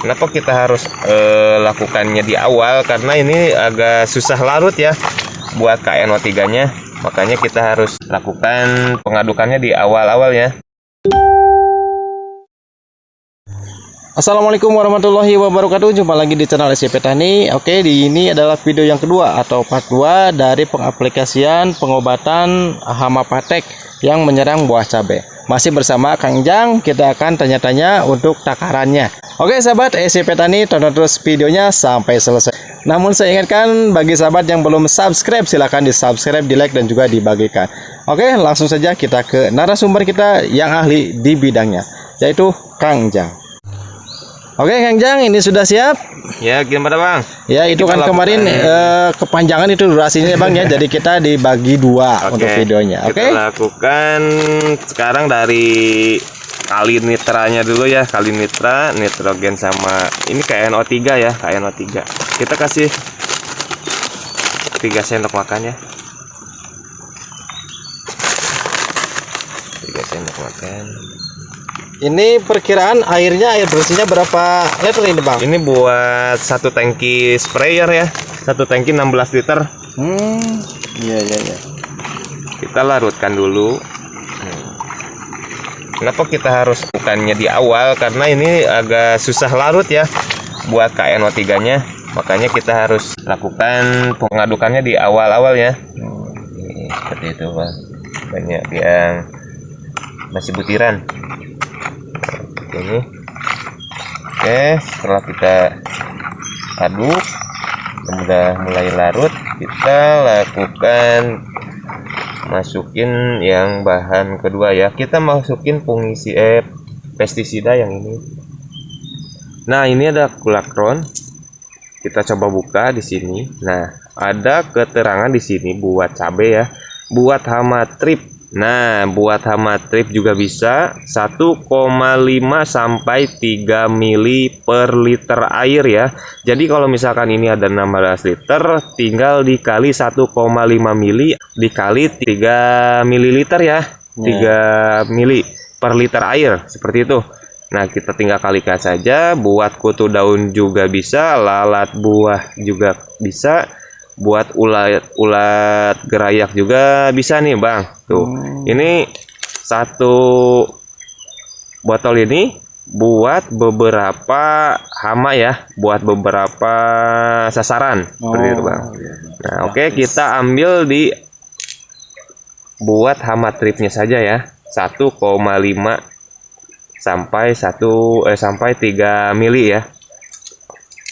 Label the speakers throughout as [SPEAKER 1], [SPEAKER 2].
[SPEAKER 1] Kenapa kita harus lakukannya di awal? Karena ini agak susah larut ya buat KNO3 nya, makanya kita harus lakukan pengadukannya di awal-awal ya.
[SPEAKER 2] Assalamualaikum warahmatullahi wabarakatuh. Jumpa lagi di channel SCP Tani. Oke, di ini adalah video yang kedua atau part 2 dari pengaplikasian pengobatan hama patek yang menyerang buah cabai. Masih bersama Kang Jang, kita akan tanya-tanya untuk takarannya. Oke sahabat SCP Tani, tonton terus videonya sampai selesai. Namun saya ingatkan bagi sahabat yang belum subscribe, silahkan di subscribe, di like, dan juga dibagikan. Oke, langsung saja kita ke narasumber kita yang ahli di bidangnya, yaitu Kang Jang. Oke Kang Jang, ini sudah siap?
[SPEAKER 1] Ya, gimana Bang?
[SPEAKER 2] Ya, itu
[SPEAKER 1] kita
[SPEAKER 2] kan kemarin kepanjangan itu durasinya Bang ya. Jadi kita dibagi dua untuk videonya. Oke.
[SPEAKER 1] Kita lakukan sekarang dari kali nitranya dulu ya, kali nitra, nitrogen sama ini KNO3 ya, KNO3. Kita kasih 3 sendok makan ya. 3 sendok makan.
[SPEAKER 2] Ini perkiraan airnya, air bersihnya berapa liter ini Bang?
[SPEAKER 1] Ini buat 1 tangki sprayer ya, 1 tangki 16 liter.
[SPEAKER 2] Iya.
[SPEAKER 1] Kita larutkan dulu. Kenapa kita harus lakukannya di awal? Karena ini agak susah larut ya buat KNO3 nya, makanya kita harus lakukan pengadukannya di awal-awal ya. Seperti itu Bang. Banyak yang masih butiran ini. Oke, setelah kita aduk sudah mulai larut, kita lakukan masukin yang bahan kedua ya. Kita masukin pestisida yang ini. Nah, ini ada kulakron. Kita coba buka di sini. Nah, ada keterangan di sini buat cabai ya, buat hama trip. Nah, buat hama trip juga bisa 1,5 sampai 3 mili per liter air ya. Jadi kalau misalkan ini ada 16 liter, tinggal dikali 1,5 mili dikali 3 mililiter ya. 3 mili per liter air, seperti itu. Nah, kita tinggal kalikan saja. Buat kutu daun juga bisa, lalat buah juga bisa, buat ulat gerayak juga bisa nih Bang. Tuh, ini 1 botol ini buat beberapa hama ya, buat beberapa sasaran seperti itu Bang. Nah, oke, kita ambil di buat hama tripnya saja ya, 1,5 sampai 3 mili ya.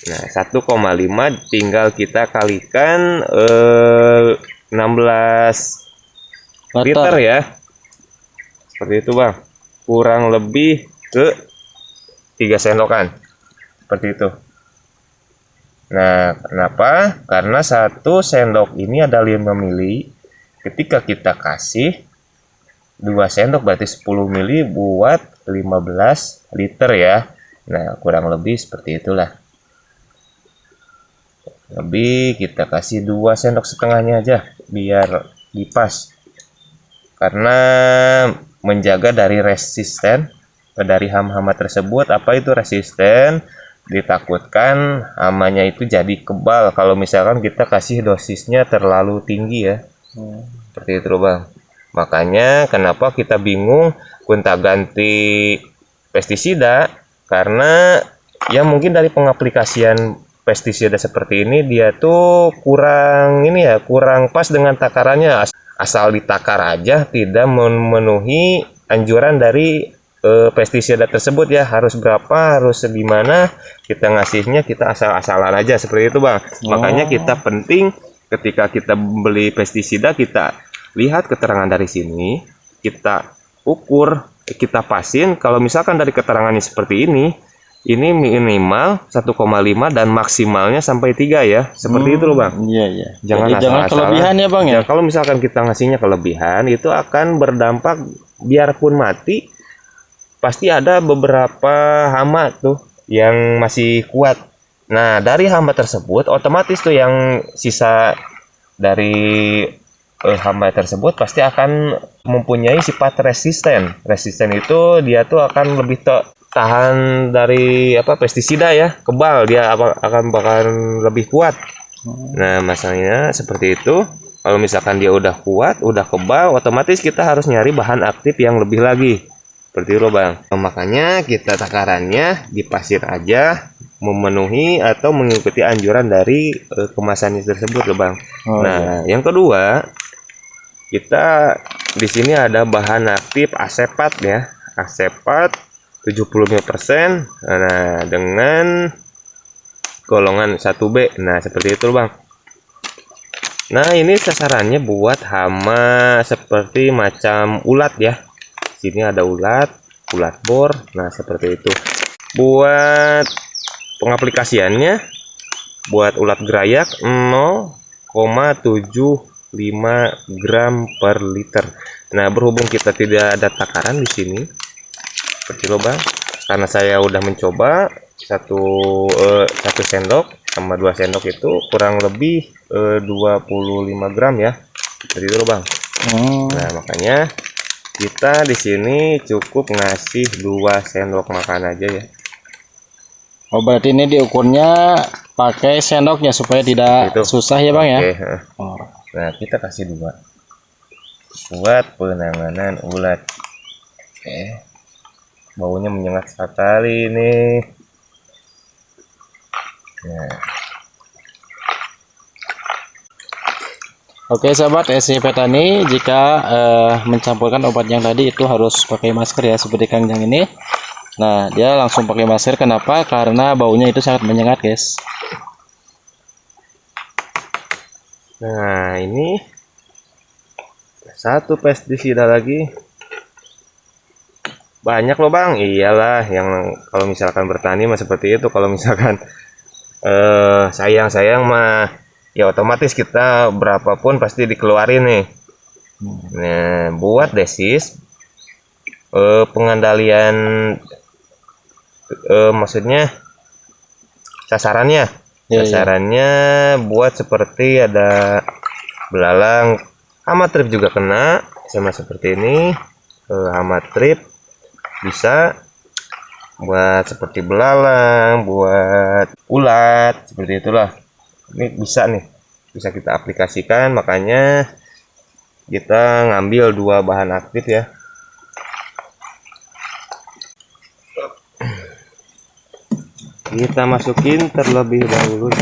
[SPEAKER 1] Nah, 1,5 tinggal kita kalikan 16 liter ya. Seperti itu Bang. Kurang lebih ke 3 sendokan. Seperti itu. Nah, kenapa? Karena 1 sendok ini ada 5 mili. Ketika kita kasih 2 sendok berarti 10 mili buat 15 liter ya. Nah, kurang lebih seperti itulah. Lebih kita kasih 2 sendok setengahnya aja biar dipas, karena menjaga dari resisten dari hama-hama tersebut. Apa itu resisten? Ditakutkan hamanya itu jadi kebal kalau misalkan kita kasih dosisnya terlalu tinggi ya. Seperti itu Bang. Makanya kenapa kita bingung gonta-ganti pestisida, karena ya mungkin dari pengaplikasian pestisida seperti ini dia tuh kurang pas dengan takarannya. Asal ditakar aja, tidak memenuhi anjuran dari pestisida tersebut ya, harus berapa, harus gimana, kita ngasihnya kita asal-asalan aja seperti itu Bang. Makanya kita penting ketika kita beli pestisida, kita lihat keterangan dari sini, kita ukur, kita pasin. Kalau misalkan dari keterangannya seperti ini minimal 1,5 dan maksimalnya sampai 3 ya. Seperti itu loh Bang.
[SPEAKER 2] Iya.
[SPEAKER 1] Jangan
[SPEAKER 2] kelebihan ya Bang ya.
[SPEAKER 1] Kalau misalkan kita ngasihnya kelebihan, itu akan berdampak, biarpun mati pasti ada beberapa hama tuh yang masih kuat. Nah, dari hama tersebut otomatis tuh yang sisa dari hama tersebut pasti akan mempunyai sifat resisten. Resisten itu dia tuh akan lebih tahan dari pestisida ya, kebal dia akan bakalan lebih kuat. Nah masalahnya seperti itu. Kalau misalkan dia udah kuat, udah kebal, otomatis kita harus nyari bahan aktif yang lebih lagi. Seperti itu Bang. Makanya kita takarannya di pasir aja, memenuhi atau mengikuti anjuran dari kemasannya tersebut loh Bang. Nah, yang kedua, kita di sini ada bahan aktif asepat ya. Asepat 75%. Nah, dengan golongan 1B. Nah, seperti itu loh Bang. Nah, ini sasarannya buat hama seperti macam ulat ya. Sini ada ulat bor. Nah, seperti itu. Buat pengaplikasiannya, buat ulat gerayak 0,75 gram per liter. Nah, berhubung kita tidak ada takaran di sini, seperti itu Bang. Karena saya udah mencoba satu sendok sama 2 sendok itu kurang lebih 25 gram ya, seperti itu Bang. Nah makanya kita di sini cukup ngasih 2 sendok makan aja ya.
[SPEAKER 2] Oh berarti ini diukurnya pakai sendoknya supaya tidak susah ya Bang ya.
[SPEAKER 1] Nah kita kasih 2 buat penanganan ulat. Baunya menyengat sekali nih. Nah.
[SPEAKER 2] Oke sahabat SC Petani, jika mencampurkan obat yang tadi itu harus pakai masker ya, seperti Kang Jang ini. Nah dia langsung pakai masker, kenapa? Karena baunya itu sangat menyengat guys.
[SPEAKER 1] Nah ini satu pestisida lagi, banyak loh Bang. Iyalah, yang kalau misalkan bertani mah seperti itu. Kalau misalkan sayang mah ya otomatis kita berapapun pasti dikeluarin nih. Nah buat desis pengandalian maksudnya sasarannya buat seperti ada belalang, hama trip juga kena sama seperti ini. Hama trip bisa buat seperti belalang, buat ulat, seperti itulah. Ini bisa kita aplikasikan, makanya kita ngambil 2 bahan aktif ya. Kita masukin terlebih dahulu.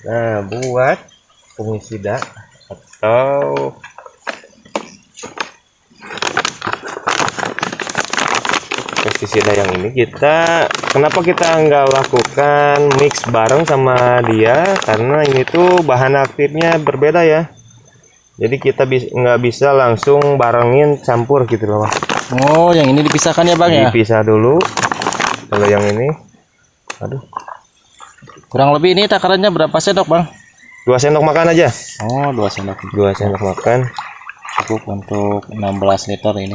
[SPEAKER 1] Nah, buat fungisida atau pestisida yang ini, kenapa kita nggak lakukan mix bareng sama dia? Karena ini tuh bahan aktifnya berbeda ya. Jadi kita nggak bisa langsung barengin campur gitu loh.
[SPEAKER 2] Oh, yang ini dipisahkan ya Bang ya?
[SPEAKER 1] Dipisah dulu. Kalau yang ini, aduh.
[SPEAKER 2] Kurang lebih ini takarannya berapa sendok Bang?
[SPEAKER 1] 2 sendok makan aja.
[SPEAKER 2] Oh 2 sendok.
[SPEAKER 1] 2 sendok makan.
[SPEAKER 2] Cukup untuk 16 liter ini.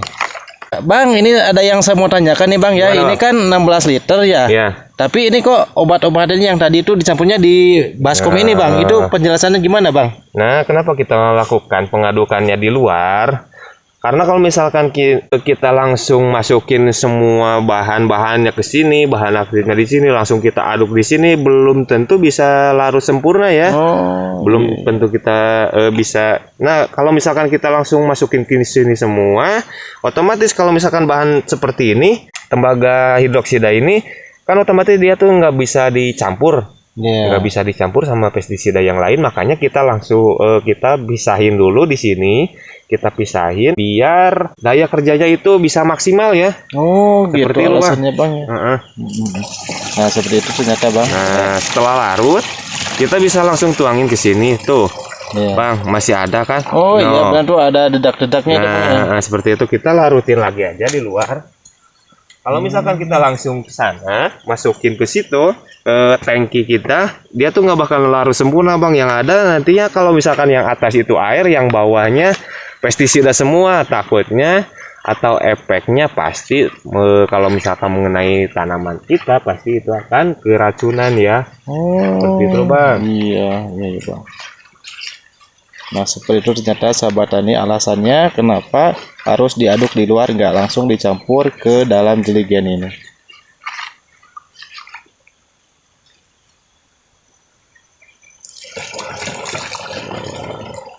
[SPEAKER 2] Bang, ini ada yang saya mau tanyakan nih Bang ya. Gimana, ini kan 16 liter ya. Iya. Tapi ini kok obat-obatannya yang tadi itu dicampurnya di baskom ini Bang. Itu penjelasannya gimana Bang?
[SPEAKER 1] Nah, kenapa kita lakukan pengadukannya di luar? Karena kalau misalkan kita langsung masukin semua bahan-bahannya ke sini, bahan aktifnya di sini, langsung kita aduk di sini, belum tentu bisa larut sempurna ya. Belum tentu kita bisa. Nah, kalau misalkan kita langsung masukin ke sini semua, otomatis kalau misalkan bahan seperti ini, tembaga hidroksida ini, kan otomatis dia tuh nggak bisa dicampur. Nggak bisa dicampur sama pestisida yang lain, makanya kita langsung kita pisahin dulu di sini. Kita pisahin biar daya kerjanya itu bisa maksimal ya.
[SPEAKER 2] Oh seperti gitu alasannya Bang ya. Nah seperti itu ternyata Bang.
[SPEAKER 1] Nah setelah larut kita bisa langsung tuangin ke sini tuh. Bang masih ada kan?
[SPEAKER 2] Oh iya Bang, tuh ada dedak-dedaknya.
[SPEAKER 1] Nah seperti itu, kita larutin lagi aja di luar. Kalau misalkan kita langsung ke sana, masukin ke situ, tangki kita, dia tuh nggak bakal larut sempurna Bang. Yang ada nantinya kalau misalkan yang atas itu air, yang bawahnya pestisida semua, takutnya atau efeknya pasti kalau misalkan mengenai tanaman kita pasti itu akan keracunan ya. Seperti itu Bang.
[SPEAKER 2] Iya Bang. Nah seperti itu ternyata sahabat tani alasannya kenapa harus diaduk di luar, nggak langsung dicampur ke dalam jeligen ini.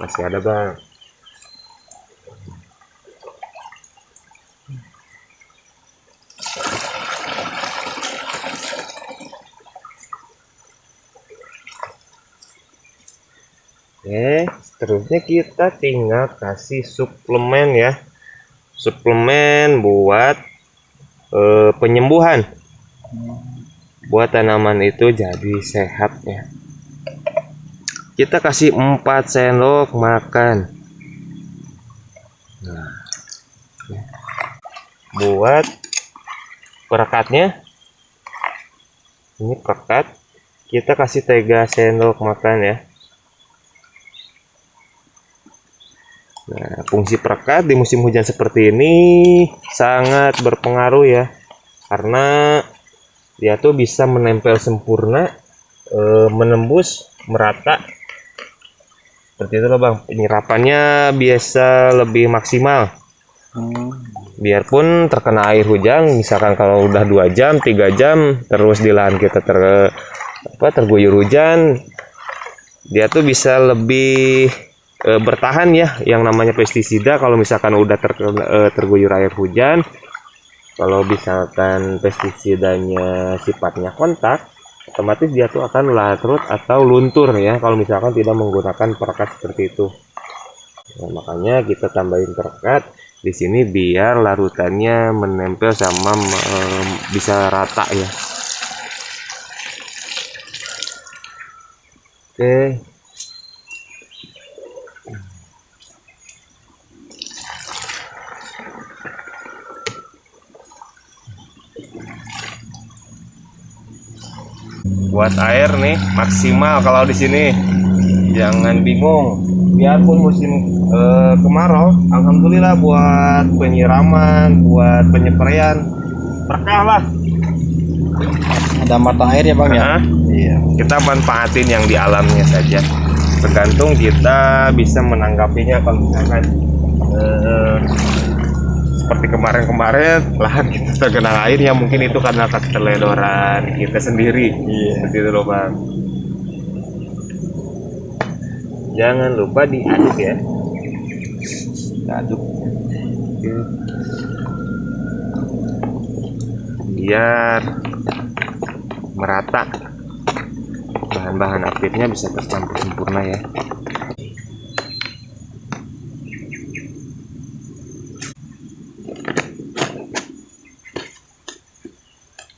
[SPEAKER 1] Masih ada Bang. Oke, seterusnya kita tinggal kasih suplemen ya. Suplemen buat penyembuhan. Buat tanaman itu jadi sehat ya. Kita kasih 4 sendok makan. Nah, buat perekatnya, ini perekat, kita kasih 3 sendok makan ya. Nah, fungsi perekat di musim hujan seperti ini sangat berpengaruh ya, karena dia tuh bisa menempel sempurna, menembus merata. Seperti itu loh Bang, penyerapannya biasa lebih maksimal. Biarpun terkena air hujan, misalkan kalau udah 2 jam 3 jam terus di lahan kita terguyur hujan, dia tuh bisa lebih bertahan ya. Yang namanya pestisida kalau misalkan udah terguyur air hujan, kalau misalkan pestisidanya sifatnya kontak, otomatis dia tuh akan larut atau luntur ya kalau misalkan tidak menggunakan perekat seperti itu. Nah, makanya kita tambahin perekat di sini biar larutannya menempel sama bisa rata ya. Oke. Buat air nih maksimal kalau di sini, jangan bingung. Biarpun musim kemarau, alhamdulillah buat penyiraman, buat penyempraian berkah lah.
[SPEAKER 2] Ada mata air ya Bang ya.
[SPEAKER 1] Iya. Kita manfaatin yang di alamnya saja. Tergantung kita bisa menanggapinya. Kalau misalkan seperti kemarin-kemarin lahan kita tergenang air, ya mungkin itu karena keteledoran kita sendiri. Seperti itu loh Bang. Jangan lupa diaduk ya. Aduk biar merata, bahan-bahan aktifnya bisa tercampur sempurna ya.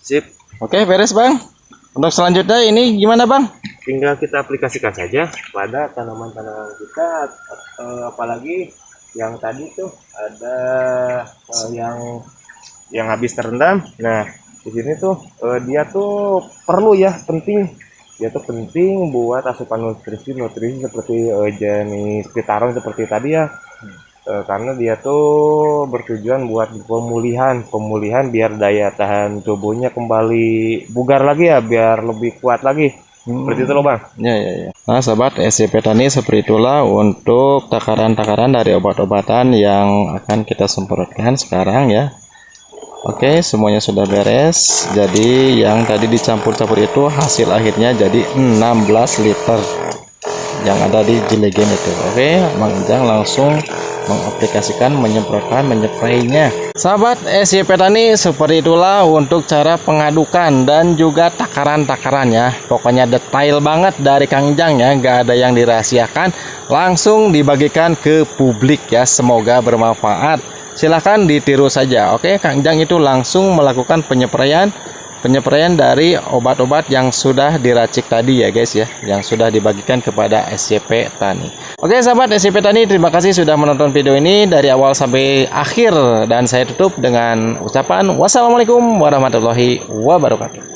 [SPEAKER 1] Sip.
[SPEAKER 2] Oke, beres Bang. Untuk selanjutnya ini gimana Bang?
[SPEAKER 1] Tinggal kita aplikasikan saja pada tanaman-tanaman kita, apalagi yang tadi tuh ada yang habis terendam. Nah, di sini tuh dia tuh perlu ya, penting. Dia tuh penting buat asupan nutrisi seperti jenis Vitaron seperti tadi ya. Karena dia tuh bertujuan buat pemulihan biar daya tahan tubuhnya kembali bugar lagi ya, biar lebih kuat lagi. Seperti itu loh Bang.
[SPEAKER 2] Ya. Nah sahabat SCP Tani, seperti itulah untuk takaran-takaran dari obat-obatan yang akan kita semprotkan sekarang ya. Oke, semuanya sudah beres. Jadi yang tadi dicampur-campur itu hasil akhirnya jadi 16 liter yang ada di jeligen itu. Oke, Bang Ijang langsung mengaplikasikan, menyemprainya. Sahabat SCP Tani, seperti itulah untuk cara pengadukan dan juga takaran-takaran ya. Pokoknya detail banget dari Kang Ijang ya, nggak ada yang dirahasiakan, langsung dibagikan ke publik ya. Semoga bermanfaat. Silahkan ditiru saja. Oke, Kang Ijang itu langsung melakukan penyempraian dari obat-obat yang sudah diracik tadi ya guys ya, yang sudah dibagikan kepada SCP Tani. Oke sahabat SCP Tani, terima kasih sudah menonton video ini dari awal sampai akhir, dan saya tutup dengan ucapan wassalamualaikum warahmatullahi wabarakatuh.